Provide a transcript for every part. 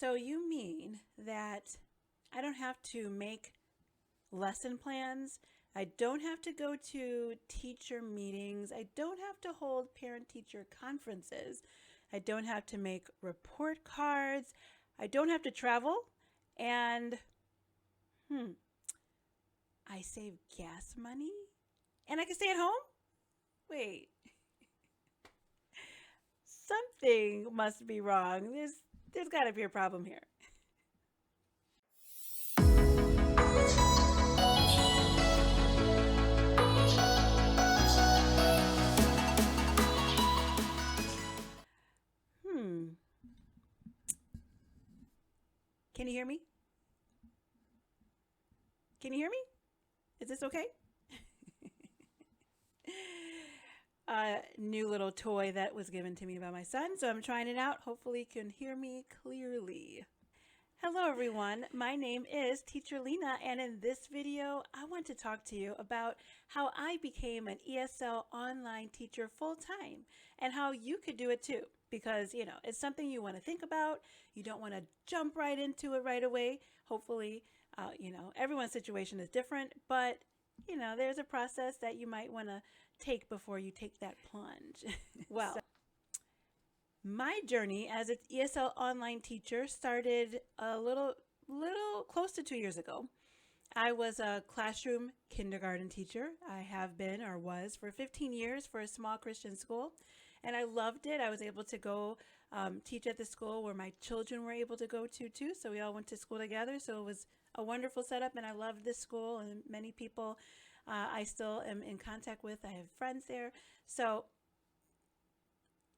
So you mean that I don't have to make lesson plans? I don't have to go to teacher meetings. I don't have to hold parent-teacher conferences. I don't have to make report cards. I don't have to travel. And, I save gas money? And I can stay at home? Wait, something must be wrong. There's got to be a problem here. Can you hear me? Can you hear me? Is this okay? New little toy that was given to me by my son, so I'm trying it out. Hopefully you can hear me clearly. Hello everyone, my name is Teacher Lena, and in this video I want to talk to you about how I became an ESL online teacher full-time and how you could do it too, because it's something you want to think about. You don't want to jump right into it right away. Hopefully everyone's situation is different, but there's a process that you might want to take before you take that plunge. Well, my journey as an ESL online teacher started a little close to 2 years ago. I was a classroom kindergarten teacher. I have been or was for 15 years for a small Christian school, and I loved it. I was able to go teach at the school where my children were able to go to too, so we all went to school together. So it was a wonderful setup, and I loved this school, and many people I still am in contact with. I have friends there. So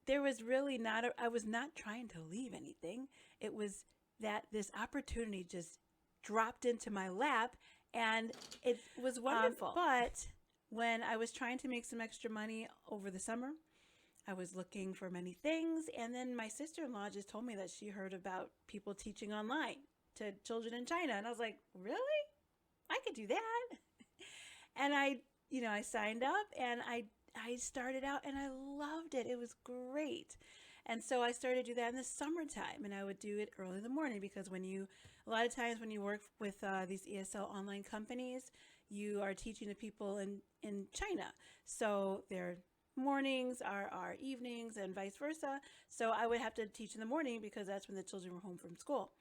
there was really I was not trying to leave anything. It was that this opportunity just dropped into my lap, and it was wonderful. But when I was trying to make some extra money over the summer, I was looking for many things, and then my sister-in-law just told me that she heard about people teaching online to children in China, and I was like, really? I could do that. And I signed up, and I started out, and I loved it. It was great. And so I started to do that in the summertime, and I would do it early in the morning, because a lot of times when you work with these ESL online companies, you are teaching the people in China. So their mornings are our evenings and vice versa. So I would have to teach in the morning because that's when the children were home from school.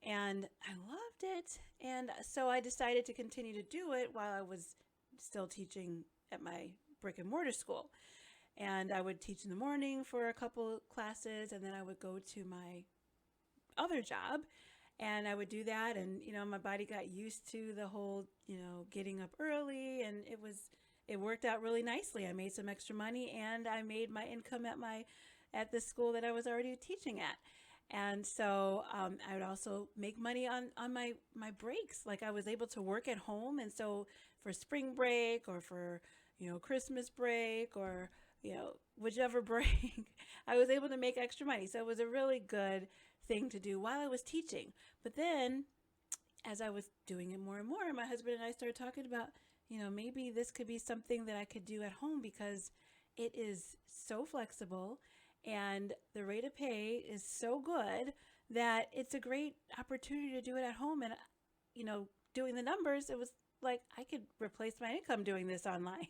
And I loved it. And so I decided to continue to do it while I was still teaching at my brick and mortar school. And I would teach in the morning for a couple classes, and then I would go to my other job, and I would do that. And my body got used to the whole getting up early, and it worked out really nicely. I made some extra money, and I made my income at the school that I was already teaching at. And so I would also make money on my breaks. Like, I was able to work at home, and so for spring break or for Christmas break or whichever break, I was able to make extra money. So it was a really good thing to do while I was teaching. But then as I was doing it more and more, my husband and I started talking about, maybe this could be something that I could do at home, because it is so flexible and the rate of pay is so good that it's a great opportunity to do it at home. And doing the numbers, it was like I could replace my income doing this online.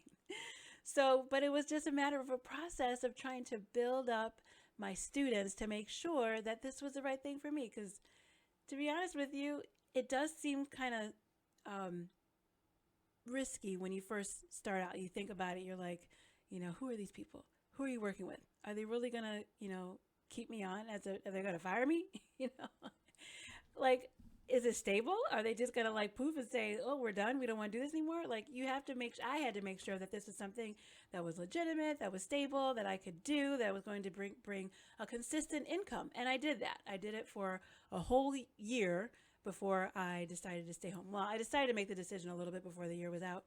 So, but it was just a matter of a process of trying to build up my students to make sure that this was the right thing for me. Because to be honest with you, it does seem kind of risky when you first start out. You think about it, you're like, who are these people? Who are you working with? Are they really going to, keep me on? Are they going to fire me? Like, is it stable? Are they just going to like poof and say, oh, we're done, we don't want to do this anymore? Like, I had to make sure that this was something that was legitimate, that was stable, that I could do, that was going to bring a consistent income. And I did that. I did it for a whole year before I decided to stay home. Well, I decided to make the decision a little bit before the year was out,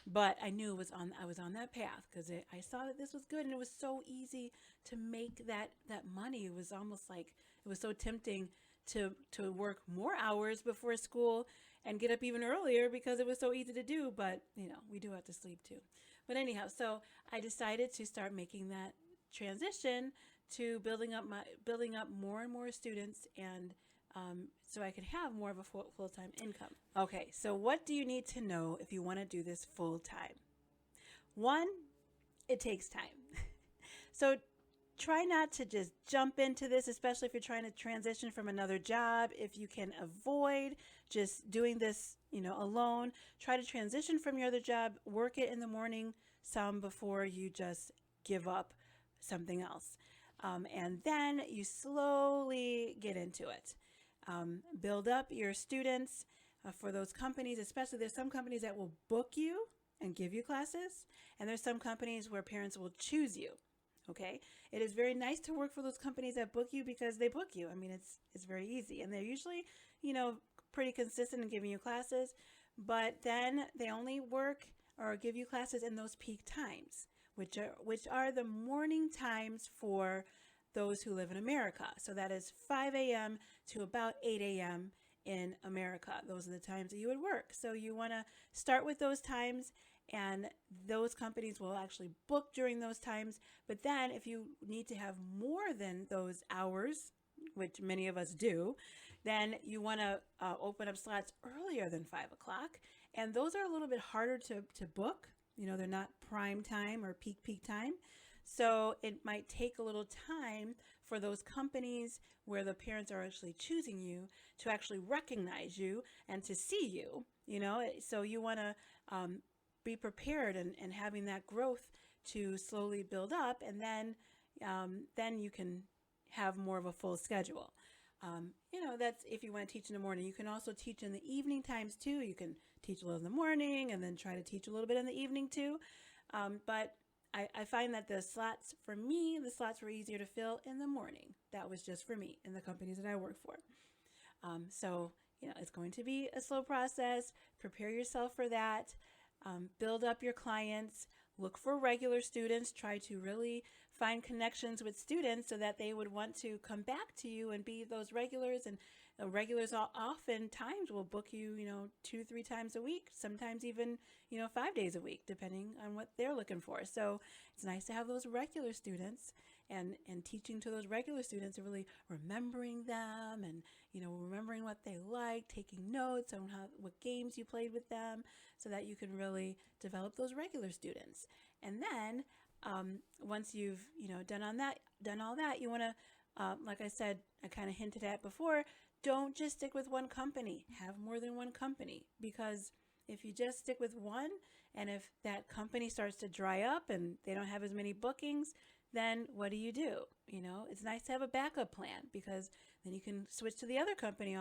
but I knew I was on that path, because I saw that this was good, and it was so easy to make that money. It was almost like it was so tempting to work more hours before school and get up even earlier, because it was so easy to do. But we do have to sleep too. But anyhow, so I decided to start making that transition to building up more and more students, and so I could have more of a full-time income. Okay, so what do you need to know if you want to do this full-time? One, it takes time. So try not to just jump into this, especially if you're trying to transition from another job. If you can avoid just doing this, alone, try to transition from your other job, work it in the morning some before you just give up something else. And then you slowly get into it. Build up your students for those companies, especially there's some companies that will book you and give you classes, and there's some companies where parents will choose you. Okay, it is very nice to work for those companies that book you because they book you. I mean, it's very easy, and they're usually, pretty consistent in giving you classes, but then they only work or give you classes in those peak times, which are the morning times for those who live in America. So that is 5 a.m. to about 8 a.m. in America. Those are the times that you would work. So you want to start with those times, and those companies will actually book during those times. But then if you need to have more than those hours, which many of us do, then you want to open up slots earlier than 5 o'clock. And those are a little bit harder to book. They're not prime time or peak time. So it might take a little time for those companies where the parents are actually choosing you to actually recognize you and to see you, So you want to be prepared and having that growth to slowly build up, and then you can have more of a full schedule. That's if you want to teach in the morning. You can also teach in the evening times too. You can teach a little in the morning and then try to teach a little bit in the evening too. But I find that the slots were easier to fill in the morning. That was just for me in the companies that I work for. So it's going to be a slow process. Prepare yourself for that. Build up your clients. Look for regular students. Try to really find connections with students so that they would want to come back to you and be those regulars. And regulars oftentimes will book you, 2-3 times a week, sometimes even, 5 days a week, depending on what they're looking for. So it's nice to have those regular students and teaching to those regular students and really remembering them and, remembering what they like, taking notes on what games you played with them so that you can really develop those regular students. And then once you've, done all that, you want to, like I said, I kind of hinted at before, don't just stick with one company. Have more than one company, because if you just stick with one, and if that company starts to dry up and they don't have as many bookings, then what do? It's nice to have a backup plan, because then you can switch to the other company.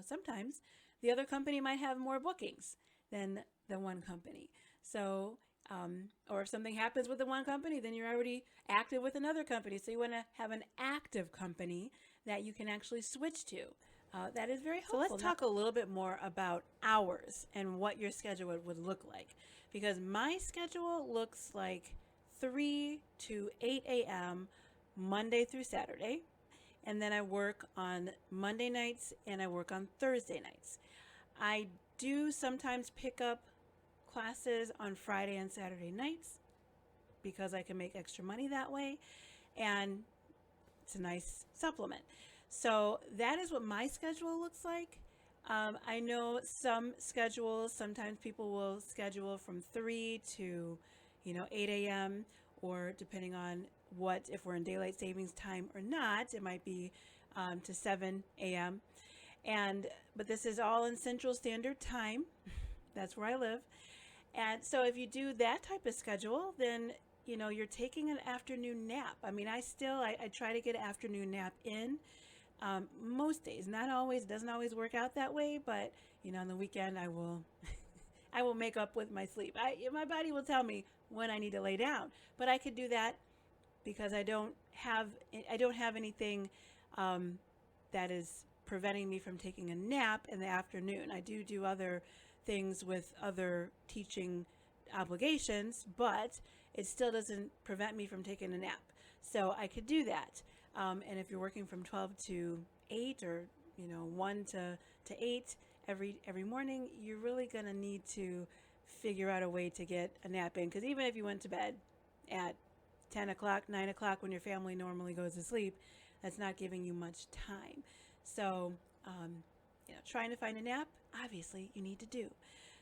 Sometimes the other company might have more bookings than the one company. So, or if something happens with the one company, then you're already active with another company. So you want to have an active company that you can actually switch to. That is very helpful. So let's talk a little bit more about hours and what your schedule would look like, because my schedule looks like 3 to 8 a.m. Monday through Saturday, and then I work on Monday nights and I work on Thursday nights. I do sometimes pick up classes on Friday and Saturday nights because I can make extra money that way, and it's a nice supplement. So that is what my schedule looks like. I know some schedules, sometimes people will schedule from 3 to 8 a.m. or depending on if we're in daylight savings time or not, it might be to 7 a.m. But this is all in Central Standard Time. That's where I live. And so if you do that type of schedule, then you're taking an afternoon nap. I mean, I try to get an afternoon nap in most days. Not always, it doesn't always work out that way, but on the weekend I will I will make up with my sleep. My body will tell me when I need to lay down, but I could do that because I don't have anything that is preventing me from taking a nap in the afternoon. I do other things with other teaching obligations, but it still doesn't prevent me from taking a nap. So I could do that. And if you're working from 12 to 8 or 1 to 8 every morning, you're really going to need to figure out a way to get a nap in, because even if you went to bed at 10 o'clock, 9 o'clock when your family normally goes to sleep, that's not giving you much time. So, trying to find a nap, obviously you need to do.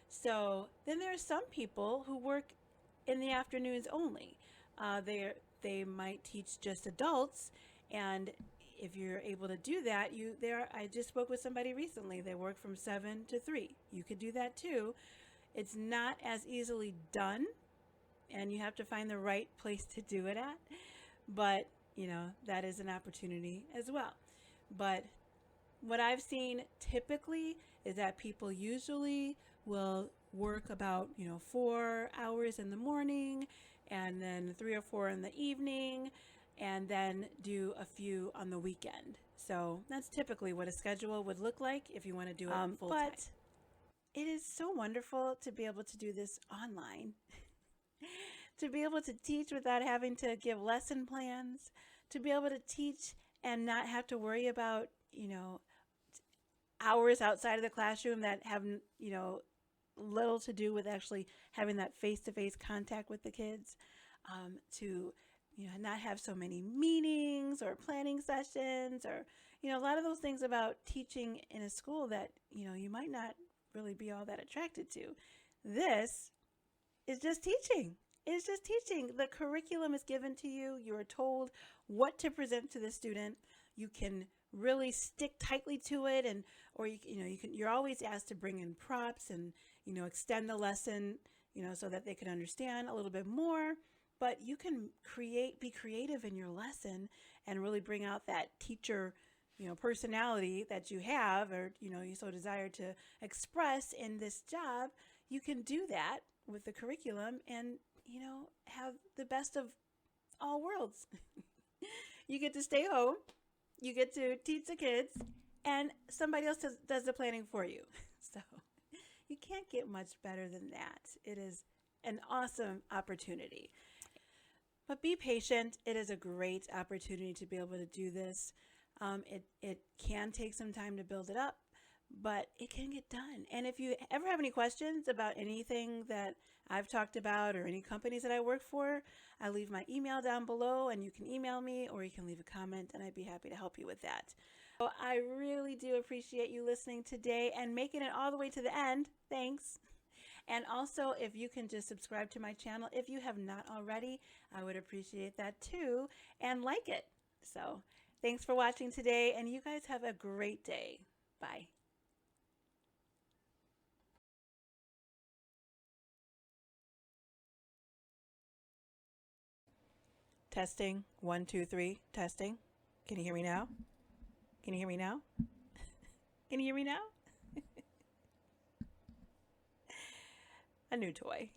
So then there are some people who work in the afternoons only. They might teach just adults, and if you're able to do that, I just spoke with somebody recently. They work from 7 to 3. You could do that too. It's not as easily done, and you have to find the right place to do it at. But, that is an opportunity as well. But what I've seen typically is that people usually will work about 4 hours in the morning, and then 3 or 4 in the evening, and then do a few on the weekend. So that's typically what a schedule would look like if you want to do it full time. But it is so wonderful to be able to do this online, to be able to teach without having to give lesson plans, to be able to teach and not have to worry about hours outside of the classroom that have little to do with actually having that face-to-face contact with the kids, to not have so many meetings or planning sessions, or a lot of those things about teaching in a school that you might not really be all that attracted to. This is just teaching. It's just teaching. The curriculum is given to you. You are told what to present to the student. You can really stick tightly to it, and you're always asked to bring in props and extend the lesson so that they can understand a little bit more. But you can be creative in your lesson and really bring out that teacher personality that you have, or you so desire to express in this job. You can do that with the curriculum and have the best of all worlds. You get to stay home, you get to teach the kids, and somebody else does the planning for you. So you can't get much better than that. It is an awesome opportunity. But be patient. It is a great opportunity to be able to do this. It can take some time to build it up, but it can get done. And if you ever have any questions about anything that I've talked about or any companies that I work for, I leave my email down below, and you can email me or you can leave a comment, and I'd be happy to help you with that. So I really do appreciate you listening today and making it all the way to the end. Thanks. And also, if you can just subscribe to my channel if you have not already, I would appreciate that too, and like it. So thanks for watching today, and you guys have a great day. Bye. Testing, 1, 2, 3, testing. Can you hear me now? Can you hear me now? Can you hear me now? A new toy.